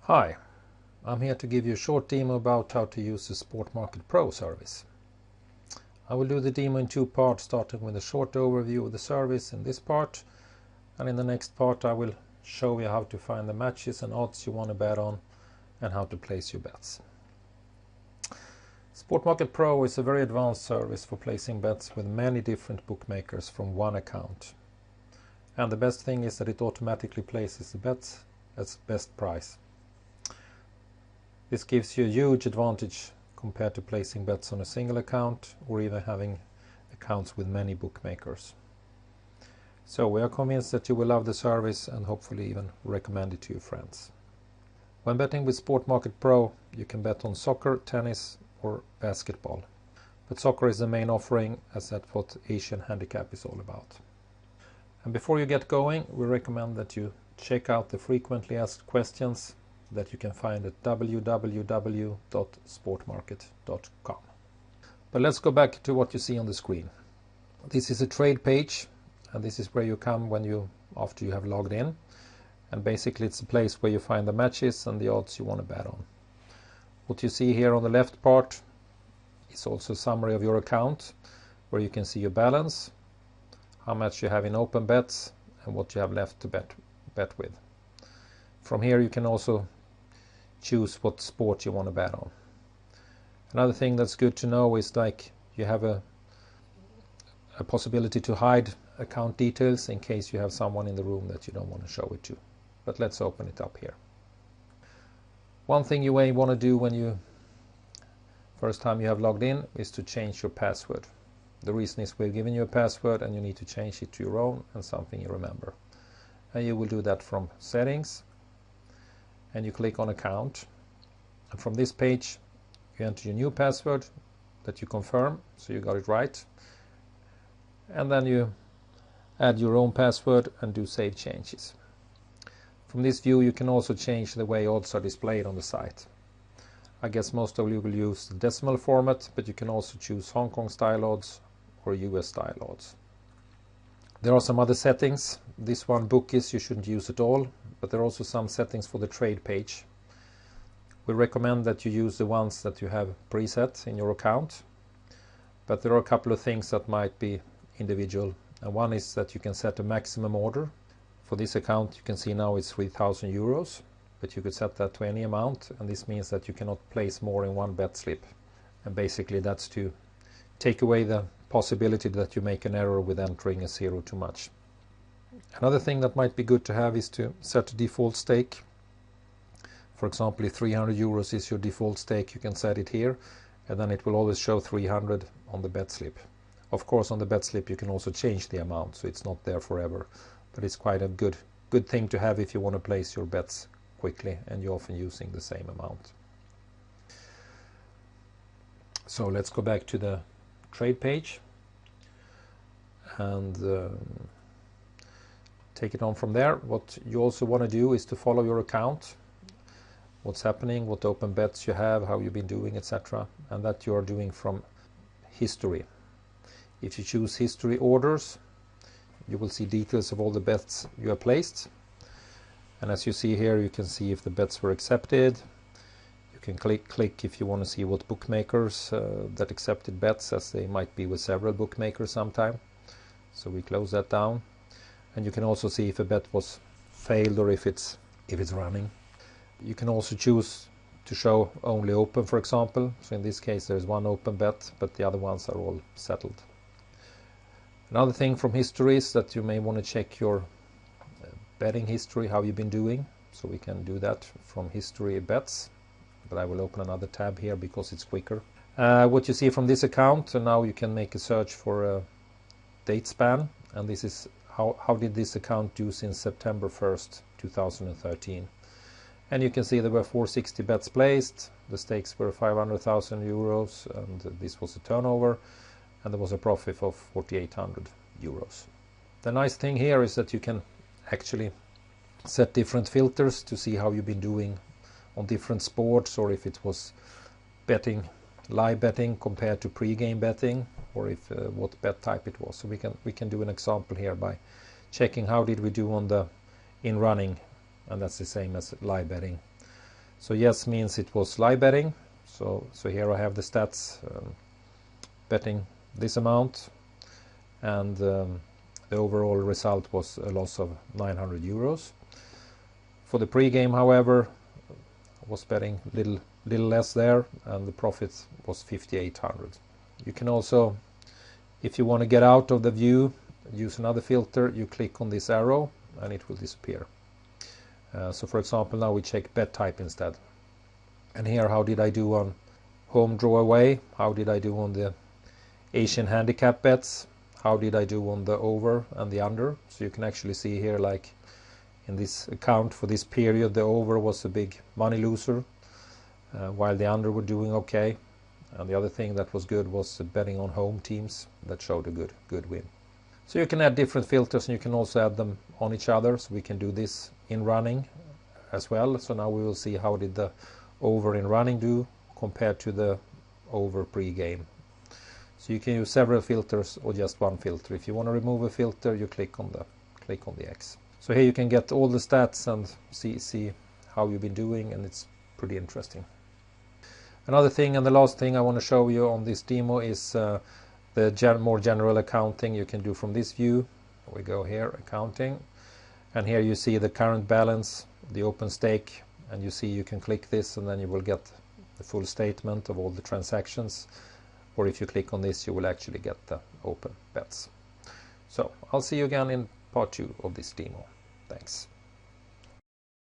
Hi, I'm here to give you a short demo about how to use the Sportmarket Pro service. I will do the demo in two parts, starting with a short overview of the service in this part, and in the next part I will show you how to find the matches and odds you want to bet on and how to place your bets. Sportmarket Pro is a very advanced service for placing bets with many different bookmakers from one account. And the best thing is that it automatically places the bets at best price. This gives you a huge advantage compared to placing bets on a single account or even having accounts with many bookmakers. So we are convinced that you will love the service and hopefully even recommend it to your friends. When betting with Sportmarket Pro, you can bet on soccer, tennis or basketball. But soccer is the main offering, as that's what Asian Handicap is all about. And before you get going, we recommend that you check out the frequently asked questions that you can find at www.sportmarket.com. But let's go back to what you see on the screen. This is a trade page, and this is where you come after you have logged in. And basically it's a place where you find the matches and the odds you want to bet on. What you see here on the left part is also a summary of your account, where you can see your balance, how much you have in open bets, and what you have left to bet with. From here you can also choose what sport you want to bet on. Another thing that's good to know is you have a possibility to hide account details in case you have someone in the room that you don't want to show it to. But let's open it up here. One thing you may want to do when you first time you have logged in is to change your password. The reason is we've given you a password and you need to change it to your own and something you remember. And you will do that from settings, and you click on account, and from this page you enter your new password that you confirm, so you got it right, and then you add your own password and do save changes. From this view you can also change the way odds are displayed on the site. I guess most of you will use the decimal format, but you can also choose Hong Kong style odds or US style odds. There are some other settings. This one, bookies, you shouldn't use at all, but there are also some settings for the trade page. We recommend that you use the ones that you have preset in your account, but there are a couple of things that might be individual, and one is that you can set a maximum order. For this account you can see now it's 3,000 euros, but you could set that to any amount, and this means that you cannot place more in one bet slip, and basically that's to take away the possibility that you make an error with entering a zero too much. Another thing that might be good to have is to set a default stake. For example, if 300 euros is your default stake, you can set it here, and then it will always show 300 on the bet slip. Of course, on the bet slip you can also change the amount, so it's not there forever, but it's quite a good thing to have if you want to place your bets quickly and you're often using the same amount. So let's go back to the trade page and take it on from there. What you also want to do is to follow your account, what's happening, what open bets you have, how you've been doing, etc., and that you are doing from history. If you choose history orders, you will see details of all the bets you have placed, and as you see here you can see if the bets were accepted. You can click if you want to see what bookmakers that accepted bets, as they might be with several bookmakers sometime. So we close that down, and you can also see if a bet was failed or if it's running. You can also choose to show only open, for example. So in this case there's one open bet, but the other ones are all settled. Another thing from history is that you may want to check your betting history, how you've been doing. So we can do that from history bets, but I will open another tab here because it's quicker. What you see from this account, and now you can make a search for a date span, and this is how did this account do since September 1st 2013. And you can see there were 460 bets placed, the stakes were 500,000 euros, and this was a turnover, and there was a profit of 4,800 euros. The nice thing here is that you can actually set different filters to see how you've been doing on different sports, or if it was live betting compared to pre-game betting, or if what bet type it was. So we can do an example here by checking how did we do on the in running, and that's the same as live betting. So yes means it was live betting. So here I have the stats betting this amount, and the overall result was a loss of 900 euros. For the pre-game, however, I was betting little less there, and the profit was 5,800. You can also, if you want to get out of the view, use another filter. You click on this arrow and it will disappear. So for example, now we check bet type instead. And here, how did I do on home draw away? How did I do on the Asian handicap bets? How did I do on the over and the under? So you can actually see here, like in this account for this period, the over was a big money loser, while the under were doing okay. And the other thing that was good was betting on home teams that showed a good win. So you can add different filters, and you can also add them on each other. So we can do this in running as well. So now we will see how did the over in running do compared to the over pre-game. So you can use several filters or just one filter. If you want to remove a filter, you click on the X. So here you can get all the stats and see how you've been doing, and it's pretty interesting. Another thing, and the last thing I want to show you on this demo, is the more general accounting you can do from this view. We go here, accounting, and here you see the current balance, the open stake, and you see you can click this and then you will get the full statement of all the transactions, or if you click on this you will actually get the open bets. So I'll see you again in part 2 of this demo. Thanks.